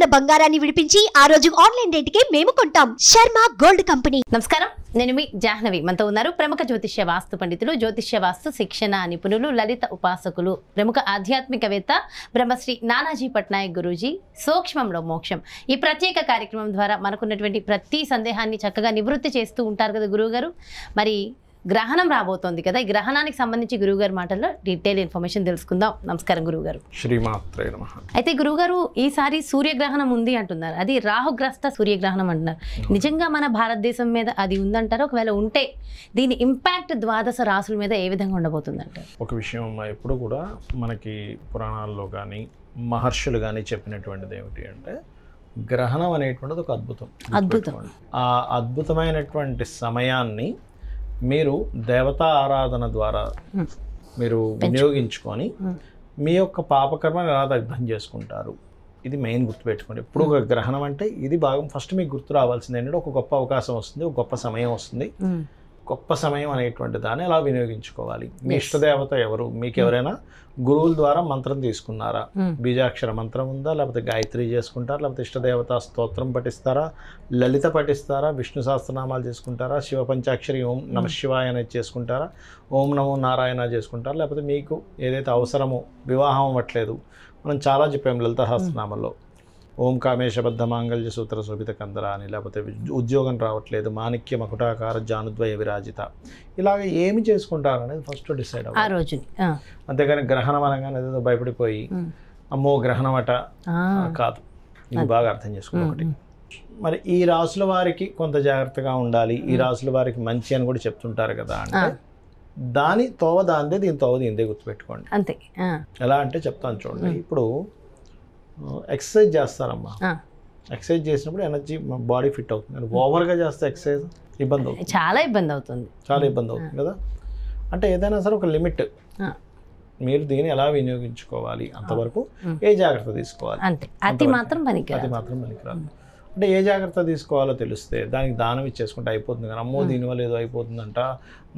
ఉన్న బంగారాన్ని విడిపించి ఆ రోజు ఆన్లైన్ రేటుకే మేము కొంటాం. Sharma gold company. నమస్కారం, నేను మీ జాహ్నవి. మనతో ఉన్నారు ప్రముఖ జ్యోతిష్య వాస్తు పండితులు, జ్యోతిష్య వాస్తు శిక్షణ నిపుణులు, లలిత ఉపాసకులు, ప్రముఖ ఆధ్యాత్మికవేత్త బ్రహ్మశ్రీ నానాజీ పట్నాయక్ గురూజీ. సూక్ష్మంలో మోక్షం ఈ ప్రత్యేక కార్యక్రమం ద్వారా మనకున్నటువంటి ప్రతి సందేహాన్ని చక్కగా నివృత్తి చేస్తూ ఉంటారు కదా గురువుగారు. మరి గ్రహణం రాబోతోంది కదా, ఈ గ్రహణానికి సంబంధించి గురువుగారి మాటల్లో డీటెయిల్ ఇన్ఫర్మేషన్ తెలుసుకుందాం. నమస్కారం గురువుగారు. శ్రీమాత్రే నమః. అయితే గురువుగారు, ఈసారి సూర్యగ్రహణం ఉంది అంటున్నారు. అది రాహుగ్రస్త సూర్యగ్రహణం అంటున్నారు. నిజంగా మన భారతదేశం మీద అది ఉందంటారు? ఒకవేళ ఉంటే దీని ఇంపాక్ట్ ద్వాదశ రాసుల మీద ఏ విధంగా ఉండబోతుందంటారు? ఒక విషయం ఎప్పుడు కూడా మనకి పురాణాల్లో కానీ మహర్షులు కానీ చెప్పినటువంటిది ఏమిటి అంటే, గ్రహణం అనేటువంటిది ఒక అద్భుతం. ఆ అద్భుతమైనటువంటి సమయాన్ని మీరు దేవతా ఆరాధన ద్వారా మీరు వినియోగించుకొని మీ యొక్క పాపకర్మను ఎలా దగ్ధం చేసుకుంటారు, ఇది మెయిన్ గుర్తుపెట్టుకోండి. ఇప్పుడు ఒక గ్రహణం అంటే ఇది భాగం ఫస్ట్ మీకు గుర్తు రావాల్సింది ఏంటంటే, ఒక గొప్ప అవకాశం వస్తుంది, ఒక గొప్ప సమయం వస్తుంది. గొప్ప సమయం అనేటువంటి దాన్ని ఎలా వినియోగించుకోవాలి. మీ ఇష్టదేవత ఎవరు, మీకు ఎవరైనా గురువుల ద్వారా మంత్రం తీసుకున్నారా, బీజాక్షర మంత్రం ఉందా, లేకపోతే గాయత్రి చేసుకుంటారా, లేకపోతే ఇష్టదేవత స్తోత్రం పఠిస్తారా, లలిత పఠిస్తారా, విష్ణు సహస్రనామాలు చేసుకుంటారా, శివ పంచాక్షరి ఓం నమ శివాయ అనేది చేసుకుంటారా, ఓం నమో నారాయణ చేసుకుంటారా, లేకపోతే మీకు ఏదైతే అవసరమో, వివాహం అవ్వట్లేదు, మనం చాలా చెప్పాము లలిత సహస్రనామంలో, ఓం కామేశబద్ధ మాంగళ్య సూత్ర శోభిత కందర అని, లేకపోతే ఉద్యోగం రావట్లేదు, మాణిక్య మకుటాకార జానుద్వయ విరాజిత, ఇలాగ ఏమి చేసుకుంటారు అనేది ఫస్ట్ డిసైడ్ అవ్వాలి ఆ రోజు. అంతేగాని గ్రహణం అనగానే ఏదో భయపడిపోయి అమ్మో గ్రహణం అట కాదు, ఇది బాగా అర్థం చేసుకోండి. ఒకటి, మరి ఈ రాసుల వారికి కొంత జాగ్రత్తగా ఉండాలి, ఈ రాసుల వారికి మంచి అని కూడా చెప్తుంటారు కదా అంటే, దాని తోవ దాందే, దీని తోవ దీందే గుర్తుపెట్టుకోండి. అంతే. ఎలా అంటే చెప్తాను చూడండి. ఇప్పుడు ఎక్సర్సైజ్ చేస్తారమ్మా, ఎక్సర్సైజ్ చేసినప్పుడు ఎనర్జీ బాడీ ఫిట్ అవుతుంది. కానీ ఓవర్గా చేస్తే ఎక్సర్సైజ్ ఇబ్బంది అవుతుంది, చాలా ఇబ్బంది అవుతుంది కదా. అంటే ఏదైనా సరే ఒక లిమిట్, మీరు దీన్ని ఎలా వినియోగించుకోవాలి అంతవరకు ఏ జాగ్రత్త తీసుకోవాలి, అది మాత్రం పనికిరాదు. అంటే ఏ జాగ్రత్త తీసుకోవాలో తెలిస్తే దానికి దానం ఇచ్చేసుకుంటే అయిపోతుంది. కానీ అమ్మో దీనివల్ల ఏదో అయిపోతుందంట,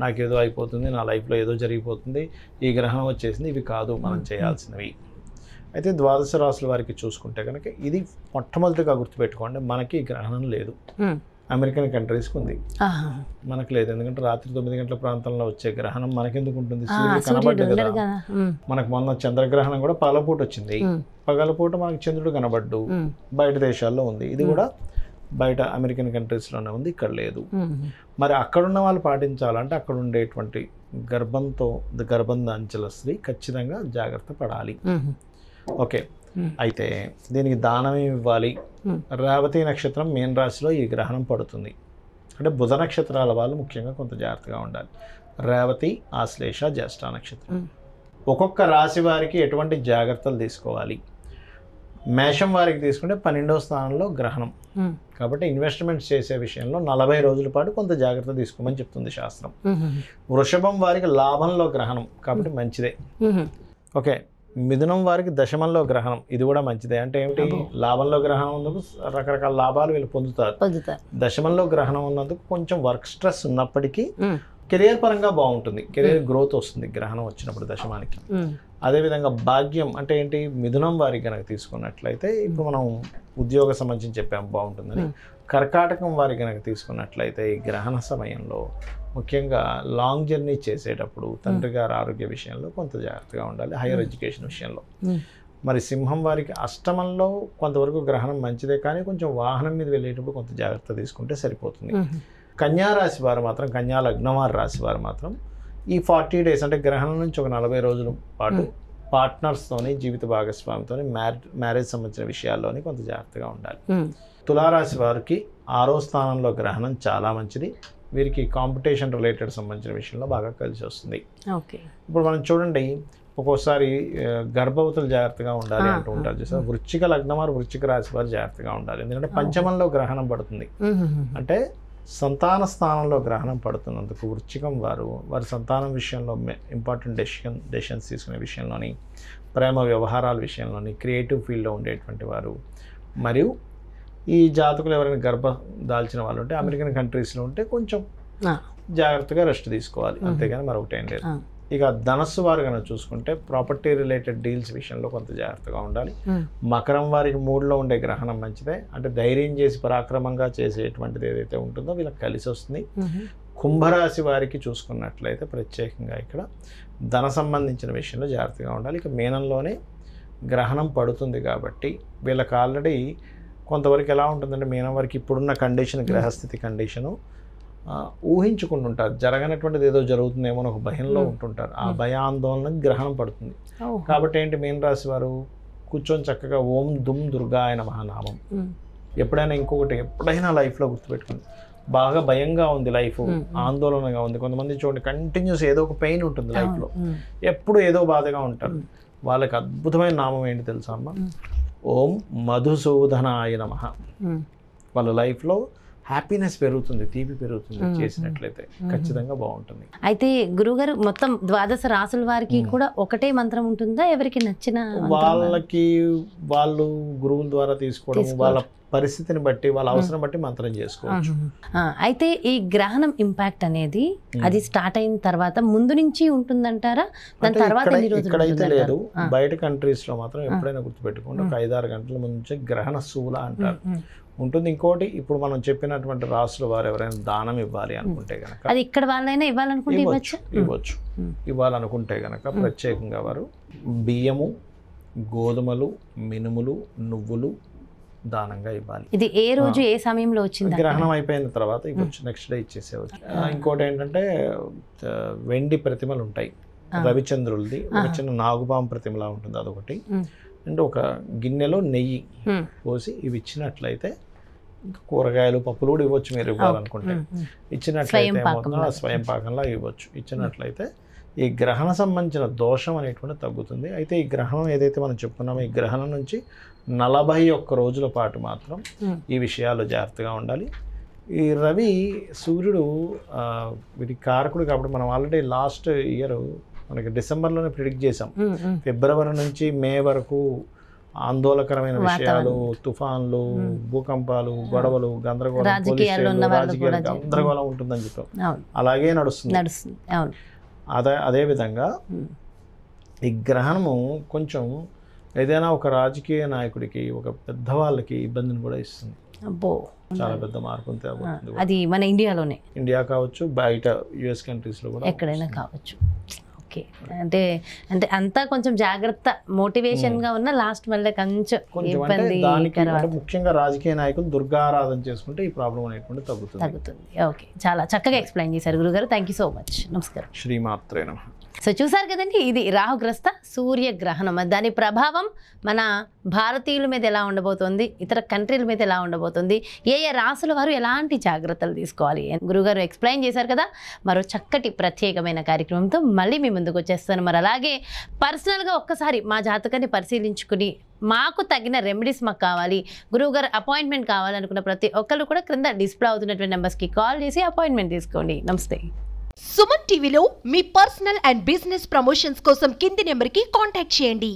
నాకేదో అయిపోతుంది, నా లైఫ్లో ఏదో జరిగిపోతుంది, ఈ గ్రహణం వచ్చేసింది, ఇవి కాదు మనం చేయాల్సినవి. అయితే ద్వాదశ రాశుల వారికి చూసుకుంటే కనుక ఇది మొట్టమొదటిగా గుర్తుపెట్టుకోండి, మనకి గ్రహణం లేదు. అమెరికన్ కంట్రీస్కి ఉంది, మనకు లేదు. ఎందుకంటే రాత్రి 9 గంటల ప్రాంతంలో వచ్చే గ్రహణం మనకెందుకు ఉంటుంది, సూర్యుడు కనబడ్డు కదా. మనకు మొన్న చంద్రగ్రహణం కూడా పగలపూట వచ్చింది, పగలపూట మనకు చంద్రుడు కనబడ్డు, బయట దేశాల్లో ఉంది. ఇది కూడా బయట అమెరికన్ కంట్రీస్లోనే ఉంది, ఇక్కడ లేదు. మరి అక్కడున్న వాళ్ళు పాటించాలంటే అక్కడ ఉండేటువంటి గర్భం దాల్చిన స్త్రీ ఖచ్చితంగా జాగ్రత్త పడాలి. ఓకే, అయితే దీనికి దానం ఇవ్వాలి. రేవతి నక్షత్రం మీన రాశిలో ఈ గ్రహణం పడుతుంది అంటే బుధ నక్షత్రాల వాళ్ళు ముఖ్యంగా కొంత జాగ్రత్తగా ఉండాలి. రేవతి, ఆశ్లేష, జ్యేష్ఠ నక్షత్రం. ఒక్కొక్క రాశి వారికి ఎటువంటి జాగ్రత్తలు తీసుకోవాలి. మేషం వారికి తీసుకుంటే 12వ స్థానంలో గ్రహణం కాబట్టి ఇన్వెస్ట్మెంట్స్ చేసే విషయంలో 40 రోజుల పాటు కొంత జాగ్రత్త తీసుకోమని చెప్తుంది శాస్త్రం. వృషభం వారికి లాభంలో గ్రహణం కాబట్టి మంచిదే. ఓకే, మిథునం వారికి దశమంలో గ్రహణం, ఇది కూడా మంచిదే. అంటే ఏమిటి, లాభంలో గ్రహణం ఉన్నందుకు రకరకాల లాభాలు వీళ్ళు పొందుతారు. దశమంలో గ్రహణం ఉన్నందుకు కొంచెం వర్క్ స్ట్రెస్ ఉన్నప్పటికీ కెరియర్ పరంగా బాగుంటుంది, కెరియర్ గ్రోత్ వస్తుంది గ్రహణం వచ్చినప్పుడు దశమానికి. అదేవిధంగా భాగ్యం అంటే ఏంటి, మిథునం వారికి కనుక తీసుకున్నట్లయితే ఇప్పుడు మనం ఉద్యోగ సంబంధించి చెప్పాము బాగుంటుందని. కర్కాటకం వారికి కనుక తీసుకున్నట్లయితే ఈ గ్రహణ సమయంలో ముఖ్యంగా లాంగ్ జర్నీ చేసేటప్పుడు తండ్రి గారి ఆరోగ్య విషయంలో కొంత జాగ్రత్తగా ఉండాలి, హైయర్ ఎడ్యుకేషన్ విషయంలో. మరి సింహం వారికి అష్టమంలో కొంతవరకు గ్రహణం మంచిదే, కానీ కొంచెం వాహనం మీద వెళ్ళేటప్పుడు కొంత జాగ్రత్త తీసుకుంటే సరిపోతుంది. కన్యా రాశి వారు మాత్రం, కన్యా లగ్నం వారి రాశి వారు మాత్రం ఈ 40 డేస్ అంటే గ్రహణం నుంచి ఒక 40 రోజుల పాటు పార్ట్నర్స్తోని, జీవిత భాగస్వామితోని, మ్యారేజ్ సంబంధించిన విషయాల్లోని కొంత జాగ్రత్తగా ఉండాలి. తులారాశి వారికి 6వ స్థానంలో గ్రహణం చాలా మంచిది, వీరికి కాంపిటీషన్ రిలేటెడ్ సంబంధించిన విషయంలో బాగా కలిసి వస్తుంది. ఇప్పుడు మనం చూడండి, ఒక్కోసారి గర్భవతులు జాగ్రత్తగా ఉండాలి అంటూ ఉంటారు చూసారు. వృశ్చిక లగ్నం వారు, వృశ్చిక రాశి వారు జాగ్రత్తగా ఉండాలి. ఎందుకంటే పంచమంలో గ్రహణం పడుతుంది, అంటే సంతాన స్థానంలో గ్రహణం పడుతున్నందుకు వృశ్చికం వారి సంతానం విషయంలో ఇంపార్టెంట్ డెసిషన్స్ తీసుకునే విషయంలోని, ప్రేమ వ్యవహారాల విషయంలోని, క్రియేటివ్ ఫీల్డ్లో ఉండేటువంటి వారు, మరియు ఈ జాతకులు ఎవరైనా గర్భం దాల్చిన వాళ్ళు ఉంటే అమెరికన్ కంట్రీస్లో ఉంటే కొంచెం జాగ్రత్తగా రెస్ట్ తీసుకోవాలి, అంతేగాని మరొకటి ఏం లేదు. ఇక ధనస్సు వారు కనుక చూసుకుంటే ప్రాపర్టీ రిలేటెడ్ డీల్స్ విషయంలో కొంత జాగ్రత్తగా ఉండాలి. మకరం వారికి మూడులో ఉండే గ్రహణం మంచిదే, అంటే ధైర్యం చేసి పరాక్రమంగా చేసేటువంటిది ఏదైతే ఉంటుందో వీళ్ళకి కలిసి వస్తుంది. కుంభరాశి వారికి చూసుకున్నట్లయితే ప్రత్యేకంగా ఇక్కడ ధన సంబంధించిన విషయంలో జాగ్రత్తగా ఉండాలి. ఇక మీనంలోనే గ్రహణం పడుతుంది కాబట్టి వీళ్ళకి ఆల్రెడీ కొంతవరకు ఎలా ఉంటుందంటే మీనం వారికి ఇప్పుడున్న కండిషన్, గ్రహస్థితి కండిషను ఊహించుకుంటుంటారు, జరగనటువంటిది ఏదో జరుగుతుందేమో అని ఒక భయంలో ఉంటుంటారు. ఆ భయాందోళనకు గ్రహణం పడుతుంది. కాబట్టి ఏంటి, మీన రాశి వారు కూర్చొని చక్కగా ఓం దుమ్ దుర్గాయ నమః నామం ఎప్పుడైనా లైఫ్లో గుర్తుపెట్టుకుంది. బాగా భయంగా ఉంది లైఫ్, ఆందోళనగా ఉంది, కొంతమంది చూడండి కంటిన్యూస్ ఏదో ఒక పెయిన్ ఉంటుంది లైఫ్లో, ఎప్పుడు ఏదో బాధగా ఉంటారు. వాళ్ళకి అద్భుతమైన నామం ఏంటి తెలుసా అమ్మ? ఓం మధుసూదనాయ నమః. వాళ్ళ లైఫ్లో హ్యాపీనెస్ పెరుగుతుంది, తీపి పెరుగుతుంది చేసినట్లయితే ఖచ్చితంగా బాగుంటుంది. అయితే గురుగారు మొత్తం ద్వాదశ రాసుల వారికి కూడా ఒకటే మంత్రం ఉంటుందా? ఎవరికి నచ్చిన వాళ్ళకి వాళ్ళు గురువుల ద్వారా తీసుకోవడం, వాళ్ళ పరిస్థితిని బట్టి, వాళ్ళ అవసరం బట్టి మంత్రం చేసుకోవచ్చు. అయితే ఈ గ్రహణం ఇంపాక్ట్ అనేది అది స్టార్ట్ అయిన తర్వాత ముందు నుంచి ఉంటుందంటారా? దాని తర్వాత ఇక్కడైతే లేదు, బయట కంట్రీస్ లో మాత్రం ఎప్పుడైనా గుర్తుపెట్టుకోండి, ఒక 5-6 గంటల ముందు నుంచి గ్రహణ శూల అంటారు ఉంటుంది. ఇంకోటి, ఇప్పుడు మనం చెప్పినటువంటి రాసుల వారు ఎవరైనా దానం ఇవ్వాలి అనుకుంటే గనక, అది ఇక్కడ వాళ్ళైనా ఇవ్వాలనుకుంటే ఇవ్వచ్చు. ఇవ్వాలనుకుంటే గనక ప్రత్యేకంగా వారు బియ్యము, గోధుమలు, మినుములు, నువ్వులు దానంగా ఇవ్వాలి. ఇది ఏ రోజు ఏ సమయంలో వచ్చింది? గ్రహణం అయిపోయిన తర్వాత ఇవ్వచ్చు, నెక్స్ట్ డే ఇచ్చేసేవచ్చు. ఇంకోటి ఏంటంటే వెండి ప్రతిమలు ఉంటాయి, రవిచంద్రులది ఒక చిన్న నాగుపాము ప్రతిమలా ఉంటుంది, అదొకటి. అండ్ ఒక గిన్నెలో నెయ్యి పోసి ఇవి ఇచ్చినట్లయితే, ఇంకా కూరగాయలు, పప్పులు కూడా ఇవ్వచ్చు మీరు ఇవ్వాలనుకుంటే. ఇచ్చినట్లయితే స్వయం పాకంలా ఇవ్వచ్చు. ఇచ్చినట్లయితే ఈ గ్రహణ సంబంధించిన దోషం అనేటువంటి తగ్గుతుంది. అయితే ఈ గ్రహణం ఏదైతే మనం చెప్పుకున్నామో, ఈ గ్రహణం నుంచి 41 రోజుల పాటు మాత్రం ఈ విషయాలు జాగ్రత్తగా ఉండాలి. ఈ రవి సూర్యుడు వీటి కారకుడు కాబట్టి మనం ఆల్రెడీ లాస్ట్ ఇయర్ మనకి డిసెంబర్లోనే ప్రిడిక్ట్ చేసాం. ఫిబ్రవరి నుంచి మే వరకు ఆందోళనకరమైన విషయాలు, తుఫాన్లు, భూకంపాలు, గొడవలు, గందరగోళం, రాజకీయాలు గందరగోళం ఉంటుందని చెప్పాం. అలాగే నడుస్తుంది. అదేవిధంగా ఈ గ్రహణము కొంచెం ఏదైనా ఒక రాజకీయ నాయకుడికి, ఒక పెద్దవాళ్ళకి ఇబ్బందిని కూడా ఇస్తుంది. చాలా పెద్ద మార్పు తేబోతుంది. అది మన ఇండియా కావచ్చు, బయట యుఎస్ కంట్రీస్లో కూడా ఎక్కడైనా కావచ్చు. ఓకే, అంటే అంటే అంతా కొంచెం జాగ్రత్త, మోటివేషన్గా ఉన్న లాస్ట్ మళ్ళీ కొంచెం ఇబ్బంది. ముఖ్యంగా రాజకీయ నాయకులు దుర్గారాధన చేసుకుంటే ఈ ప్రాబ్లం అనేటువంటి తగ్గుతుంది. ఓకే, చాలా చక్కగా ఎక్స్ప్లెయిన్ చేశారు గురుగారు. Thank you so much. నమస్కారం. శ్రీమాత్రే నమః. సో చూసారు కదండి, ఇది రాహుగ్రస్త సూర్యగ్రహణం. దాని ప్రభావం మన భారతీయుల మీద ఎలా ఉండబోతోంది, ఇతర కంట్రీల మీద ఎలా ఉండబోతుంది, ఏ రాసుల వారు ఎలాంటి జాగ్రత్తలు తీసుకోవాలి, గురుగారు ఎక్స్ప్లెయిన్ చేశారు కదా. మరో చక్కటి ప్రత్యేకమైన కార్యక్రమంతో మళ్ళీ మీ ముందుకు వచ్చేస్తాను. మరి అలాగే పర్సనల్గా ఒక్కసారి మా జాతకాన్ని పరిశీలించుకుని మాకు తగిన రెమెడీస్ మాకు కావాలి, గురువుగారు అపాయింట్మెంట్ కావాలనుకున్న ప్రతి ఒక్కరు కూడా క్రింద డిస్ప్లే అవుతున్నటువంటి నెంబర్స్కి కాల్ చేసి అపాయింట్మెంట్ తీసుకోండి. నమస్తే. సుమన్ టీవీలో మీ పర్సనల్ అండ్ బిజినెస్ ప్రమోషన్స్ కోసం కింది నెంబర్కి కాంటాక్ట్ చేయండి.